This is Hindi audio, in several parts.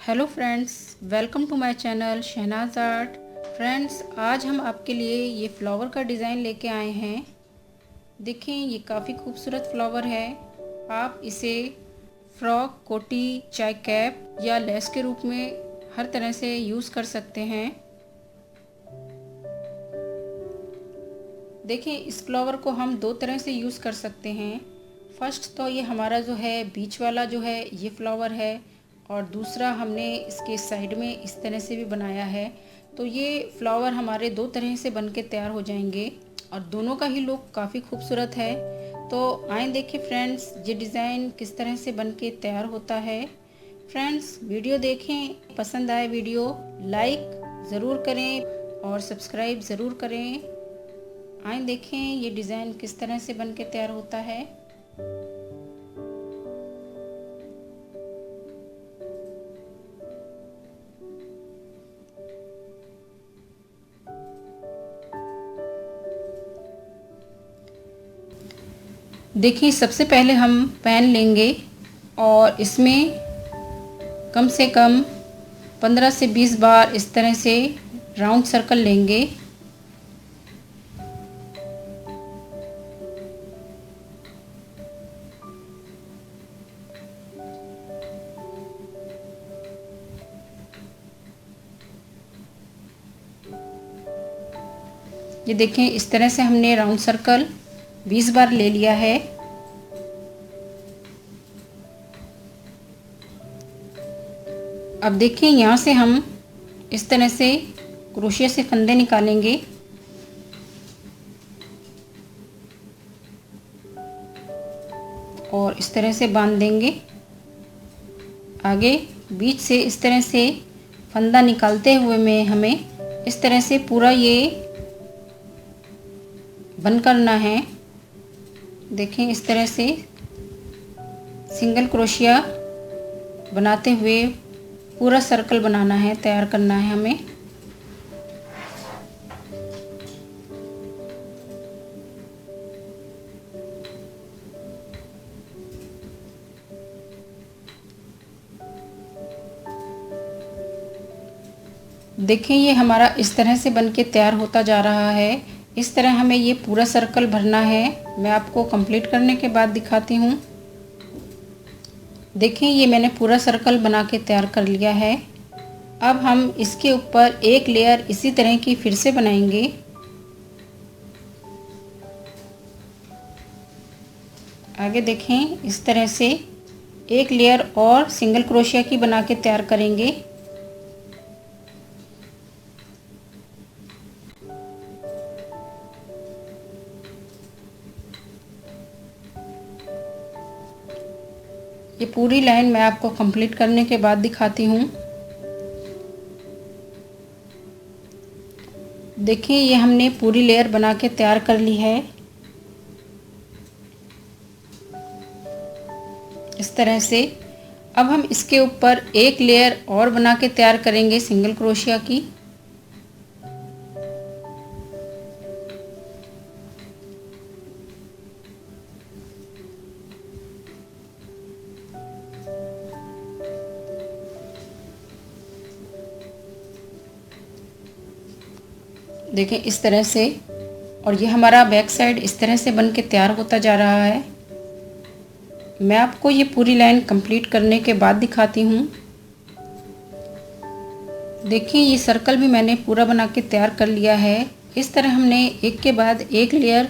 Hello friends, welcome to my channel Shahnaz art. Friends, आज हम आपके लिए ये फ्लावर का डिज़ाइन लेके आए हैं। देखें, ये काफ़ी खूबसूरत फ्लावर है। आप इसे फ्रॉक, कोटी, चाहे कैप या लेस के रूप में हर तरह से यूज़ कर सकते हैं। देखें, इस फ्लावर को हम दो तरह से यूज़ कर सकते हैं। फर्स्ट तो ये हमारा जो है बीच वाला जो है ये फ्लावर है, और दूसरा हमने इसके साइड में इस तरह से भी बनाया है। तो ये फ्लावर हमारे दो तरह से बन के तैयार हो जाएंगे और दोनों का ही लुक काफ़ी खूबसूरत है। तो आए देखें फ्रेंड्स, ये डिज़ाइन किस तरह से बन के तैयार होता है। फ्रेंड्स, वीडियो देखें, पसंद आए वीडियो लाइक ज़रूर करें और सब्सक्राइब ज़रूर करें। आए देखें ये डिज़ाइन किस तरह से बन के तैयार होता है। देखिए, सबसे पहले हम पेन लेंगे और इसमें कम से कम 15 से 20 बार इस तरह से राउंड सर्कल लेंगे। ये देखें, इस तरह से हमने राउंड सर्कल 20 बार ले लिया है। अब देखिए, यहाँ से हम इस तरह से क्रोशिया से फंदे निकालेंगे और इस तरह से बांध देंगे। आगे बीच से इस तरह से फंदा निकालते हुए में हमें इस तरह से पूरा ये बंद करना है। देखें, इस तरह से सिंगल क्रोशिया बनाते हुए पूरा सर्कल बनाना है, तैयार करना है हमें। देखें, ये हमारा इस तरह से बन के तैयार होता जा रहा है। इस तरह हमें ये पूरा सर्कल भरना है। मैं आपको कंप्लीट करने के बाद दिखाती हूँ। देखें, ये मैंने पूरा सर्कल बना के तैयार कर लिया है। अब हम इसके ऊपर एक लेयर इसी तरह की फिर से बनाएंगे। आगे देखें, इस तरह से एक लेयर और सिंगल क्रोशिया की बना के तैयार करेंगे। ये पूरी लाइन मैं आपको कंप्लीट करने के बाद दिखाती हूँ। देखिए, ये हमने पूरी लेयर बना के तैयार कर ली है इस तरह से। अब हम इसके ऊपर एक लेयर और बना के तैयार करेंगे सिंगल क्रोशिया की। देखें, इस तरह से। और ये हमारा बैक साइड इस तरह से बन के तैयार होता जा रहा है। मैं आपको ये पूरी लाइन कंप्लीट करने के बाद दिखाती हूँ। देखिए, ये सर्कल भी मैंने पूरा बना के तैयार कर लिया है। इस तरह हमने एक के बाद एक लेयर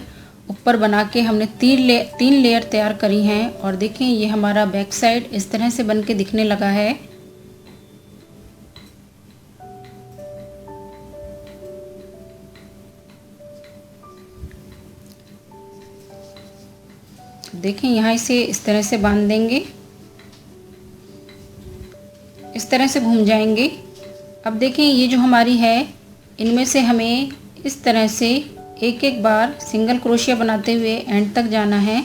ऊपर बना के हमने तीन लेयर तैयार करी हैं। और देखिए, ये हमारा बैक साइड इस तरह से बन के दिखने लगा है। देखें, यहाँ इसे इस तरह से बांध देंगे, इस तरह से घूम जाएंगे। अब देखें, ये जो हमारी है, इनमें से हमें इस तरह से एक एक बार सिंगल क्रोशिया बनाते हुए एंड तक जाना है।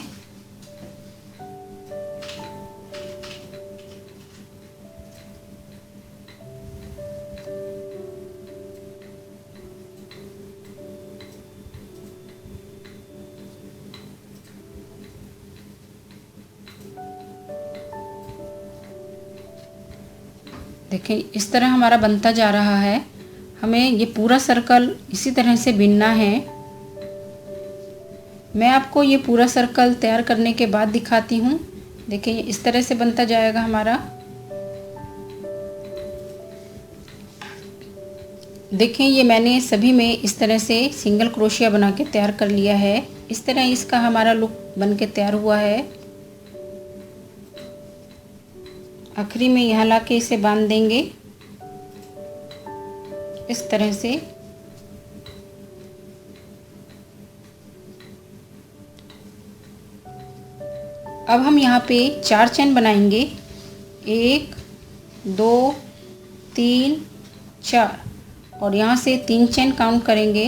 देखिए इस तरह हमारा बनता जा रहा है। हमें ये पूरा सर्कल इसी तरह से बिनना है। मैं आपको ये पूरा सर्कल तैयार करने के बाद दिखाती हूँ। देखिए इस तरह से बनता जाएगा हमारा। देखें ये मैंने सभी में इस तरह से सिंगल क्रोशिया बना के तैयार कर लिया है। इस तरह इसका हमारा लुक बन के तैयार हुआ है। आखिरी में यहाँ लाके इसे बांध देंगे इस तरह से। अब हम यहाँ पे 4 चेन बनाएंगे। 1 2 3 4 और यहाँ से 3 चेन काउंट करेंगे।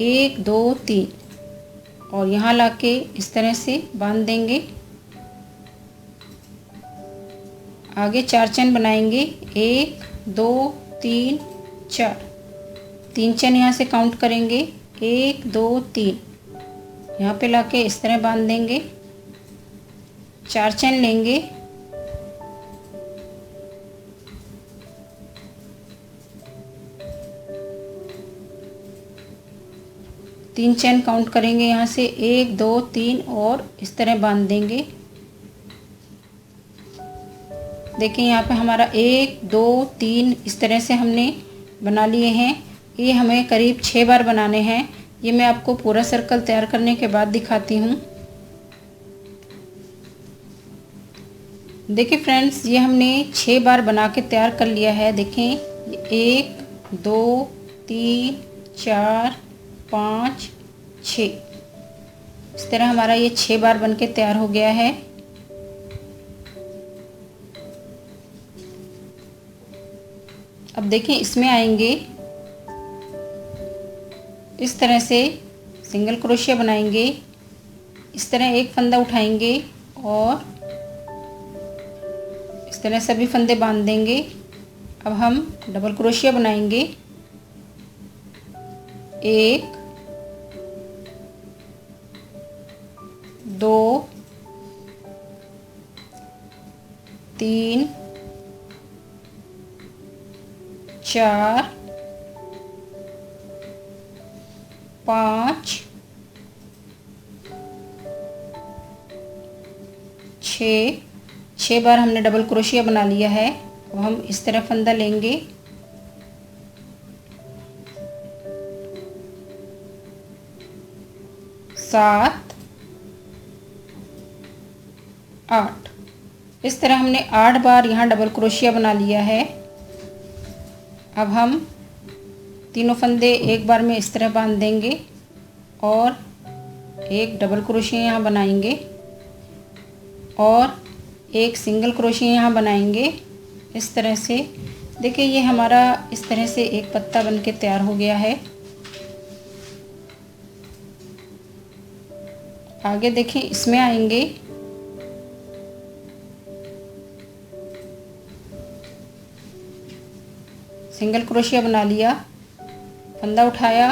1 2 3 और यहाँ लाके इस तरह से बांध देंगे। आगे 4 चेन बनाएंगे। 1 2 3 4 3 चेन यहाँ से काउंट करेंगे। 1 2 3 यहाँ पे लाके इस तरह बांध देंगे। 4 चेन लेंगे। तीन चेन काउंट करेंगे यहाँ से। 1 2 3 और इस तरह बांध देंगे। देखिए यहाँ पे हमारा 1 2 3 इस तरह से हमने बना लिए हैं। ये हमें करीब 6 बार बनाने हैं। ये मैं आपको पूरा सर्कल तैयार करने के बाद दिखाती हूँ। देखिए फ्रेंड्स ये हमने 6 बार बना के तैयार कर लिया है। देखें 1 2 3 4 5 6 इस तरह हमारा ये 6 बार बन के तैयार हो गया है। अब देखें इसमें आएंगे इस तरह से सिंगल क्रोशिया बनाएंगे। इस तरह एक फंदा उठाएंगे और इस तरह सभी फंदे बांध देंगे। अब हम डबल क्रोशिया बनाएंगे। 1 2 3 4 5 6 बार हमने डबल क्रोशिया बना लिया है। अब हम इस तरह फंदा लेंगे। सात 8 इस तरह हमने 8 बार यहाँ डबल क्रोशिया बना लिया है। अब हम तीनों फंदे एक बार में इस तरह बांध देंगे और एक डबल क्रोशिया यहाँ बनाएंगे और एक सिंगल क्रोशिया यहाँ बनाएंगे इस तरह से। देखिए ये हमारा इस तरह से एक पत्ता बन के तैयार हो गया है। आगे देखिए इसमें आएंगे। सिंगल क्रोशिया बना लिया, फंदा उठाया,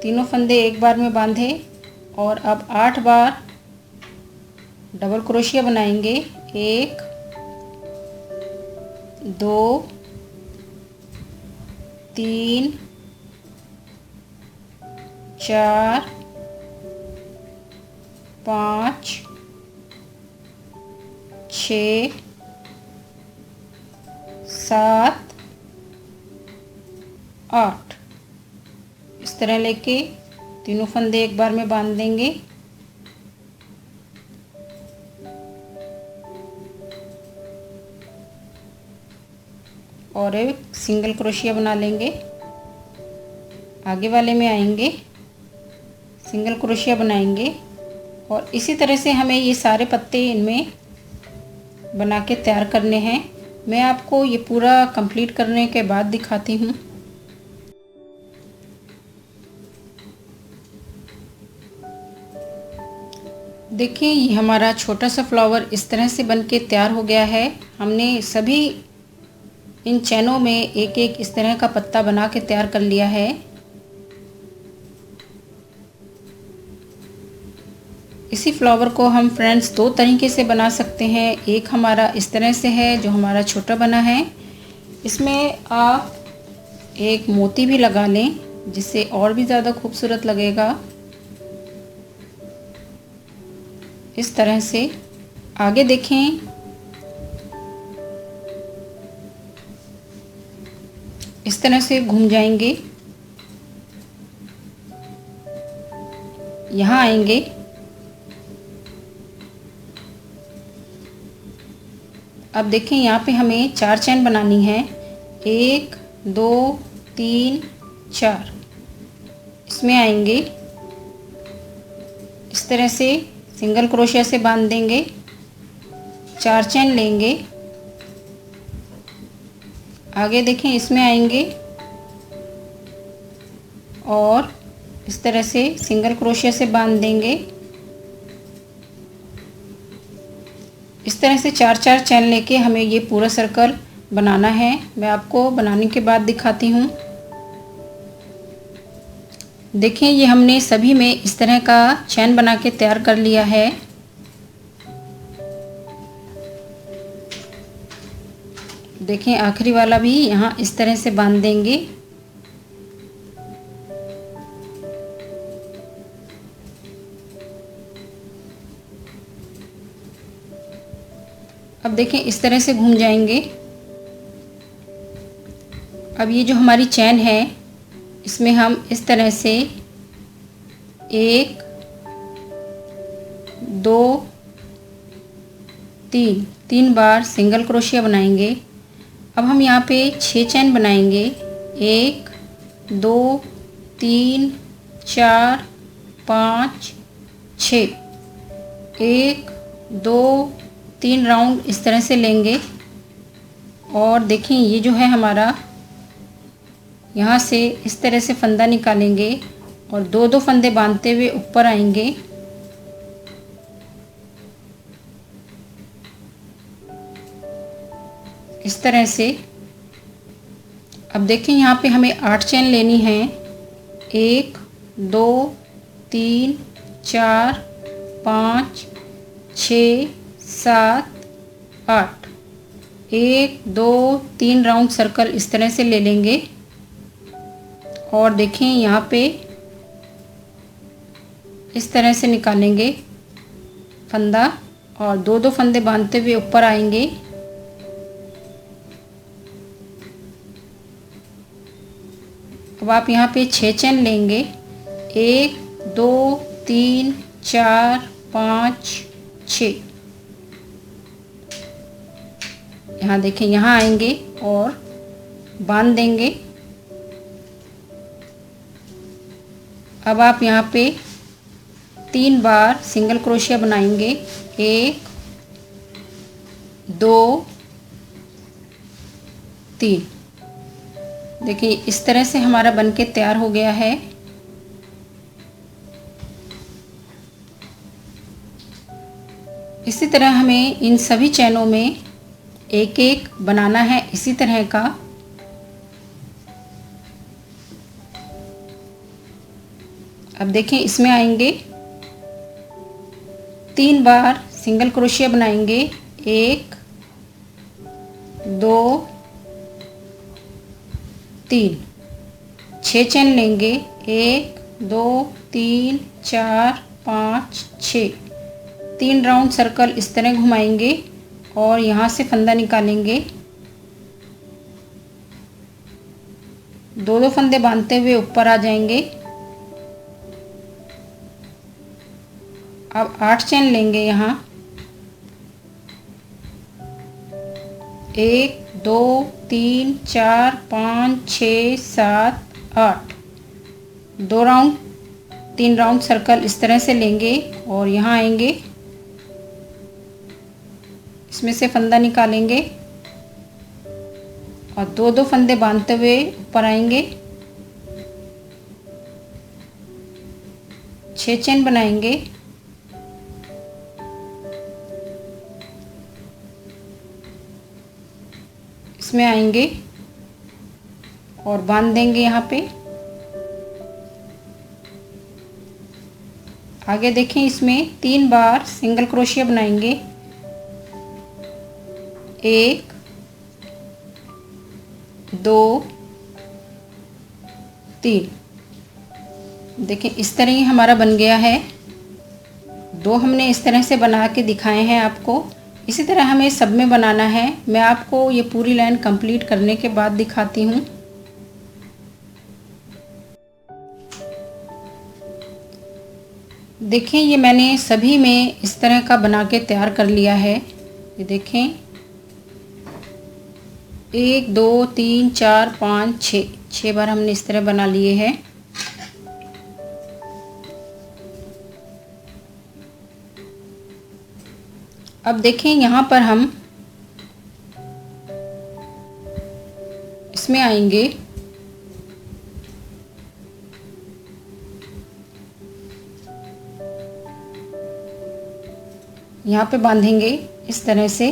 तीनों फंदे एक बार में बांधे और अब 8 बार डबल क्रोशिया बनाएंगे। 1 2 3 4 5 6 7 8 इस तरह लेके तीनों फंदे एक बार में बांध देंगे। और एक सिंगल क्रोशिया बना लेंगे। आगे वाले में आएंगे, सिंगल क्रोशिया बनाएंगे और इसी तरह से हमें ये सारे पत्ते इनमें बना के तैयार करने हैं। मैं आपको ये पूरा कंप्लीट करने के बाद दिखाती हूँ। देखिए ये हमारा छोटा सा फ्लावर इस तरह से बन के तैयार हो गया है। हमने सभी इन चैनों में एक एक इस तरह का पत्ता बना के तैयार कर लिया है। इसी फ्लावर को हम फ्रेंड्स 2 तरीके से बना सकते हैं। एक हमारा इस तरह से है जो हमारा छोटा बना है, इसमें आप एक मोती भी लगा लें, जिससे और भी ज़्यादा खूबसूरत लगेगा। इस तरह से आगे देखें, इस तरह से घूम जाएंगे, यहाँ आएंगे, अब देखें यहाँ पे हमें 4 चैन बनानी है। 1 2 3 4। इसमें आएंगे, इस तरह से सिंगल क्रोशिया से बांध देंगे, 4 चैन लेंगे। आगे देखें, इसमें आएंगे और इस तरह से सिंगल क्रोशिया से बांध देंगे। इस तरह से 4-4 चैन लेके हमें ये पूरा सर्कल बनाना है। मैं आपको बनाने के बाद दिखाती हूँ। देखें, ये हमने सभी में इस तरह का चैन बना के तैयार कर लिया है। देखें, आखिरी वाला भी यहाँ इस तरह से बांध देंगे। अब देखें, इस तरह से घूम जाएंगे। अब ये जो हमारी चैन है, इसमें हम इस तरह से 1 2 3 बार सिंगल क्रोशिया बनाएंगे। अब हम यहाँ पे 6 चैन बनाएंगे। 1 2 3 4 5 6। 1 2 3 राउंड इस तरह से लेंगे और देखें, ये जो है हमारा, यहाँ से इस तरह से फंदा निकालेंगे और 2-2 फंदे बांधते हुए ऊपर आएंगे। इस तरह से। अब देखें, यहाँ पे हमें 8 चैन लेनी है। 1 2 3 4 5 6 7 8। 1 2 3 राउंड सर्कल इस तरह से ले लेंगे और देखें, यहाँ पे इस तरह से निकालेंगे फंदा और 2-2 फंदे बांधते हुए ऊपर आएंगे। अब आप यहाँ पे 6 चैन लेंगे। 1 2 3 4 5 6। यहाँ देखें, यहाँ आएंगे और बांध देंगे। अब आप यहाँ पे 3 बार सिंगल क्रोशिया बनाएंगे। 1 2 3। देखिए, इस तरह से हमारा बनके तैयार हो गया है। इसी तरह हमें इन सभी चैनों में एक एक बनाना है इसी तरह का। अब देखें, इसमें आएंगे, 3 बार सिंगल क्रोशिया बनाएंगे। 1 2 3। 6 चैन लेंगे। 1 2 3 4 5 6। 3 राउंड सर्कल इस तरह घुमाएंगे और यहाँ से फंदा निकालेंगे। 2-2 फंदे बांधते हुए ऊपर आ जाएंगे। अब 8 चैन लेंगे। यहाँ 1 2 3 4 5 6 7 8। 2 राउंड 3 राउंड सर्कल इस तरह से लेंगे और यहाँ आएंगे, इसमें से फंदा निकालेंगे और 2-2 फंदे बांधते हुए ऊपर आएंगे। 6 चैन बनाएंगे। इसमें आएंगे और बांध देंगे यहाँ पे। आगे देखें, इसमें 3 बार सिंगल क्रोशिया बनाएंगे। 1 2 3। देखिए इस तरह ही हमारा बन गया है। 2 हमने इस तरह से बना के दिखाए हैं आपको। इसी तरह हमें सब में बनाना है। मैं आपको ये पूरी लाइन कंप्लीट करने के बाद दिखाती हूँ। देखें ये मैंने सभी में इस तरह का बना के तैयार कर लिया है। ये देखें 1 2 3 4 5 6 बार हमने इस तरह बना लिए हैं। अब देखें यहाँ पर हम इसमें आएंगे। यहाँ पे बांधेंगे इस तरह से।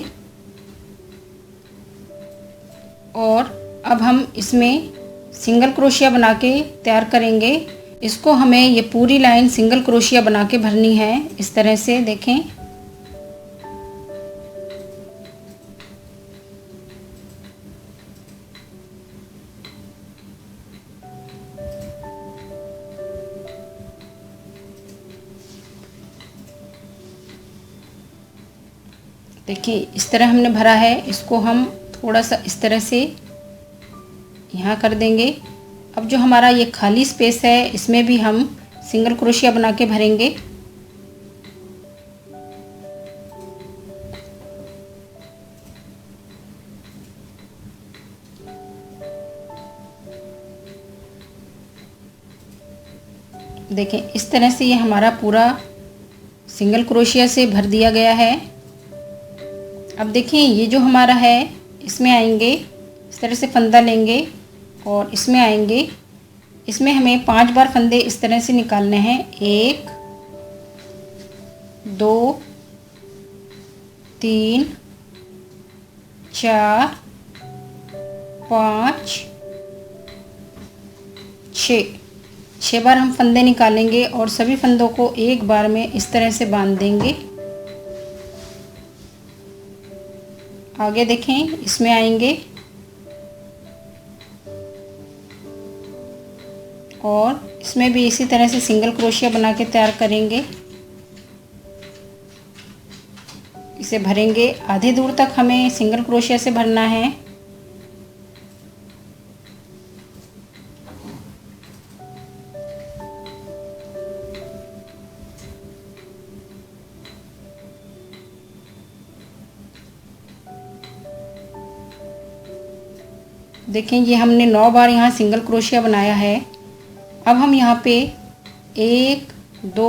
और अब हम इसमें सिंगल क्रोशिया बना के तैयार करेंगे। इसको हमें ये पूरी लाइन सिंगल क्रोशिया बना के भरनी है इस तरह से। देखें देखिए इस तरह हमने भरा है। इसको हम थोड़ा सा इस तरह से यहाँ कर देंगे। अब जो हमारा ये खाली स्पेस है इसमें भी हम सिंगल क्रोशिया बना के भरेंगे। देखें इस तरह से ये हमारा पूरा सिंगल क्रोशिया से भर दिया गया है। अब देखिए ये जो हमारा है इसमें आएंगे इस तरह से फंदा लेंगे और इसमें आएंगे। इसमें हमें 5 बार फंदे इस तरह से निकालने हैं। 1 2 3 4 5 6 बार हम फंदे निकालेंगे और सभी फंदों को एक बार में इस तरह से बांध देंगे। आगे देखें इसमें आएंगे और इसमें भी इसी तरह से सिंगल क्रोशिया बना के तैयार करेंगे। इसे भरेंगे। आधे दूर तक हमें सिंगल क्रोशिया से भरना है। देखें ये हमने 9 बार यहाँ सिंगल क्रोशिया बनाया है। अब हम यहाँ पे 1 2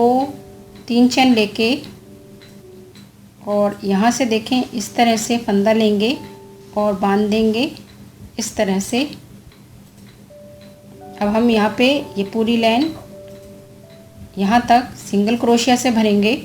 3 चेन लेके और यहाँ से देखें इस तरह से फंदा लेंगे और बांध देंगे इस तरह से। अब हम यहाँ पे ये पूरी लाइन यहाँ तक सिंगल क्रोशिया से भरेंगे।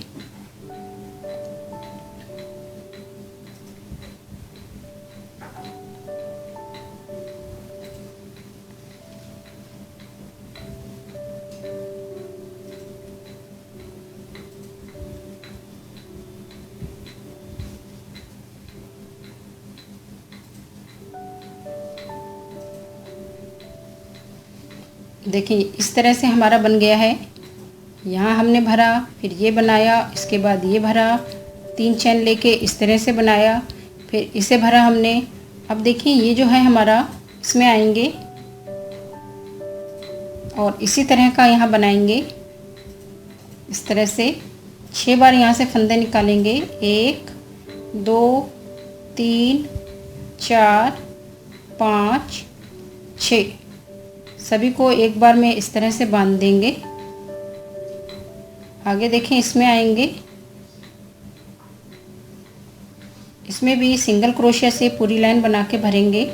देखिए इस तरह से हमारा बन गया है। यहाँ हमने भरा, फिर ये बनाया, इसके बाद ये भरा, 3 चेन लेके इस तरह से बनाया, फिर इसे भरा हमने। अब देखिए ये जो है हमारा इसमें आएंगे और इसी तरह का यहाँ बनाएंगे इस तरह से। 6 बार यहाँ से फंदे निकालेंगे। 1 2 3 4 5 6 सभी को एक बार में इस तरह से बांध देंगे। आगे देखें इसमें आएंगे। इसमें भी सिंगल क्रोशिया से पूरी लाइन बना के भरेंगे।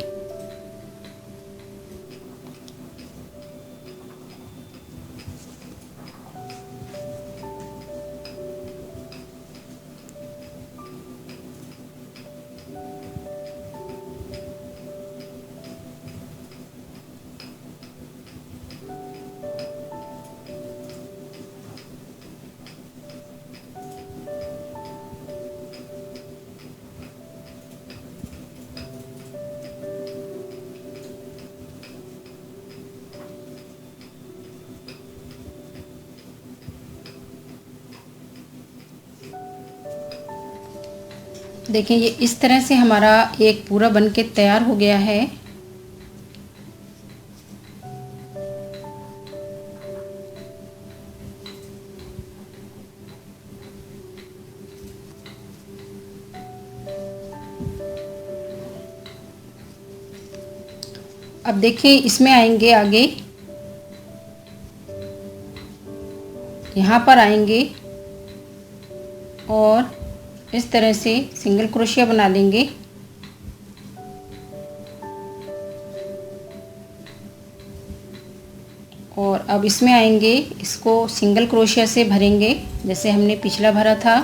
देखिए ये इस तरह से हमारा एक पूरा बन के तैयार हो गया है। अब देखिए इसमें आएंगे आगे, यहाँ पर आएंगे और इस तरह से सिंगल क्रोशिया बना लेंगे। और अब इसमें आएंगे, इसको सिंगल क्रोशिया से भरेंगे जैसे हमने पिछला भरा था।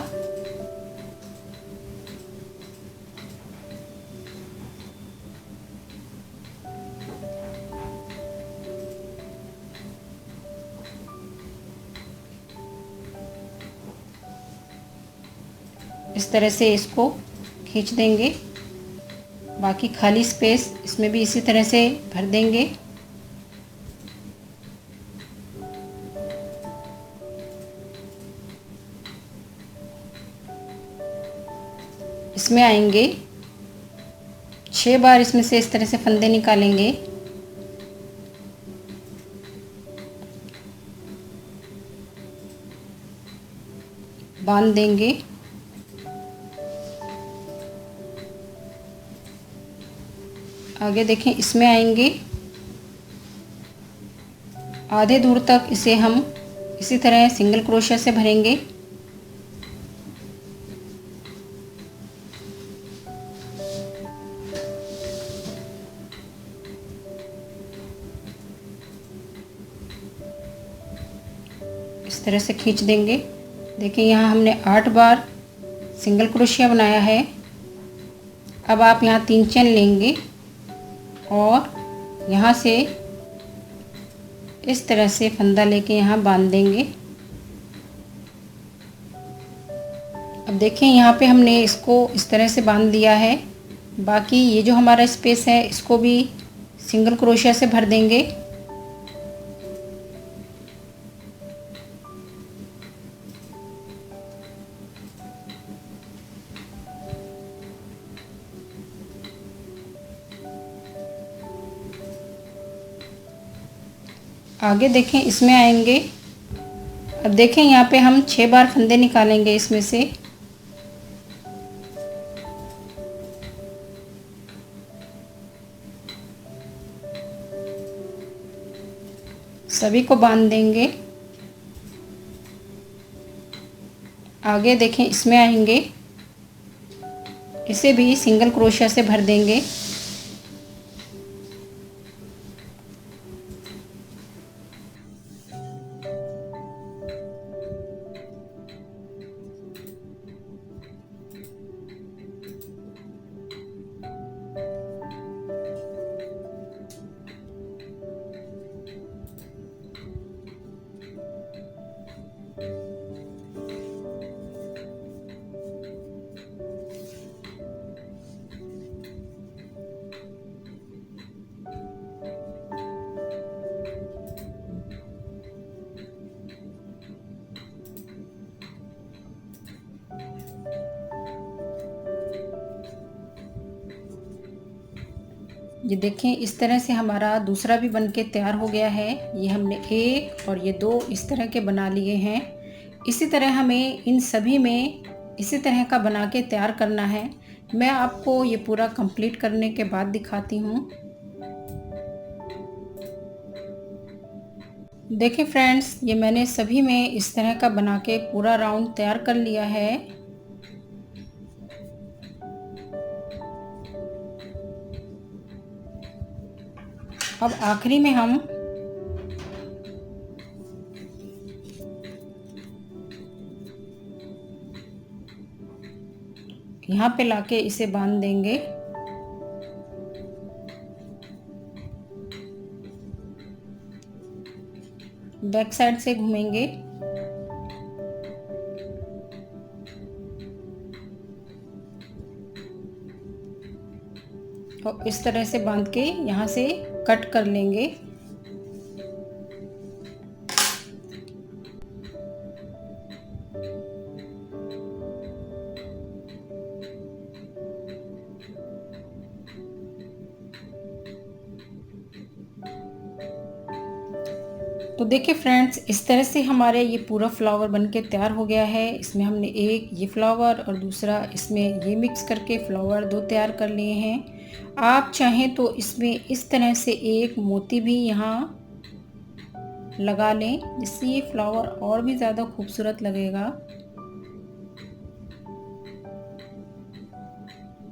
इस तरह से इसको खींच देंगे। बाकी खाली स्पेस इसमें भी इसी तरह से भर देंगे। इसमें आएंगे 6 बार इसमें से इस तरह से फंदे निकालेंगे। बांध देंगे। आगे देखें, इसमें आएंगे, आधे दूर तक इसे हम इसी तरह सिंगल क्रोशिया से भरेंगे। इस तरह से खींच देंगे। देखिए यहाँ हमने 8 बार सिंगल क्रोशिया बनाया है। अब आप यहाँ 3 चेन लेंगे और यहाँ से इस तरह से फंदा लेके यहाँ बांध देंगे। अब देखें यहाँ पे हमने इसको इस तरह से बांध दिया है। बाकी ये जो हमारा स्पेस है इसको भी सिंगल क्रोशिया से भर देंगे। आगे देखें, इसमें आएंगे। अब देखें यहाँ पे हम 6 बार फंदे निकालेंगे इसमें से। सभी को बांध देंगे। आगे देखें, इसमें आएंगे, इसे भी सिंगल क्रोशिया से भर देंगे। ये देखें, इस तरह से हमारा दूसरा भी बन के तैयार हो गया है। ये हमने 1 और ये 2 इस तरह के बना लिए हैं। इसी तरह हमें इन सभी में इसी तरह का बना के तैयार करना है। मैं आपको ये पूरा कंप्लीट करने के बाद दिखाती हूँ। देखिए फ्रेंड्स, ये मैंने सभी में इस तरह का बना के पूरा राउंड तैयार कर लिया है। अब आखिरी में हम यहाँ पे लाके इसे बांध देंगे। बैक साइड से घूमेंगे। और इस तरह से बांध के यहाँ से कट कर लेंगे। तो देखिए फ्रेंड्स, इस तरह से हमारे ये पूरा फ्लावर बनके तैयार हो गया है। इसमें हमने एक ये फ्लावर और दूसरा इसमें ये मिक्स करके फ्लावर 2 तैयार कर लिए हैं। आप चाहें तो इसमें इस तरह से एक मोती भी यहाँ लगा लें, जिससे ये फ्लावर और भी ज़्यादा खूबसूरत लगेगा।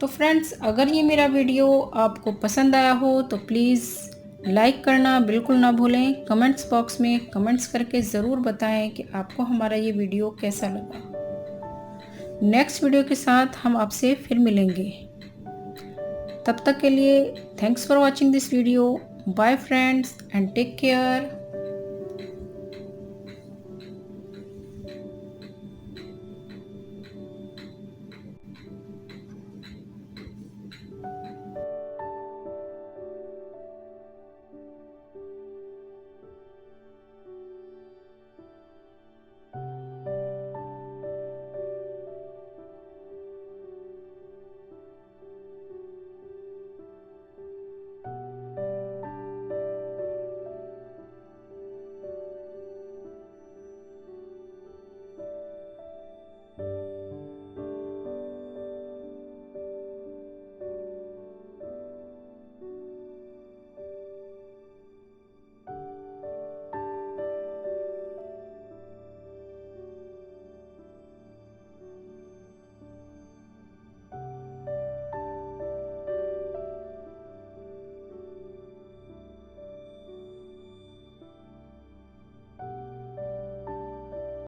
तो फ्रेंड्स, अगर ये मेरा वीडियो आपको पसंद आया हो तो प्लीज़ लाइक करना बिल्कुल ना भूलें। कमेंट्स बॉक्स में कमेंट्स करके ज़रूर बताएं कि आपको हमारा ये वीडियो कैसा लगा। नेक्स्ट वीडियो के साथ हम आपसे फिर मिलेंगे। तब तक के लिए thanks for watching this video. Bye friends and take care.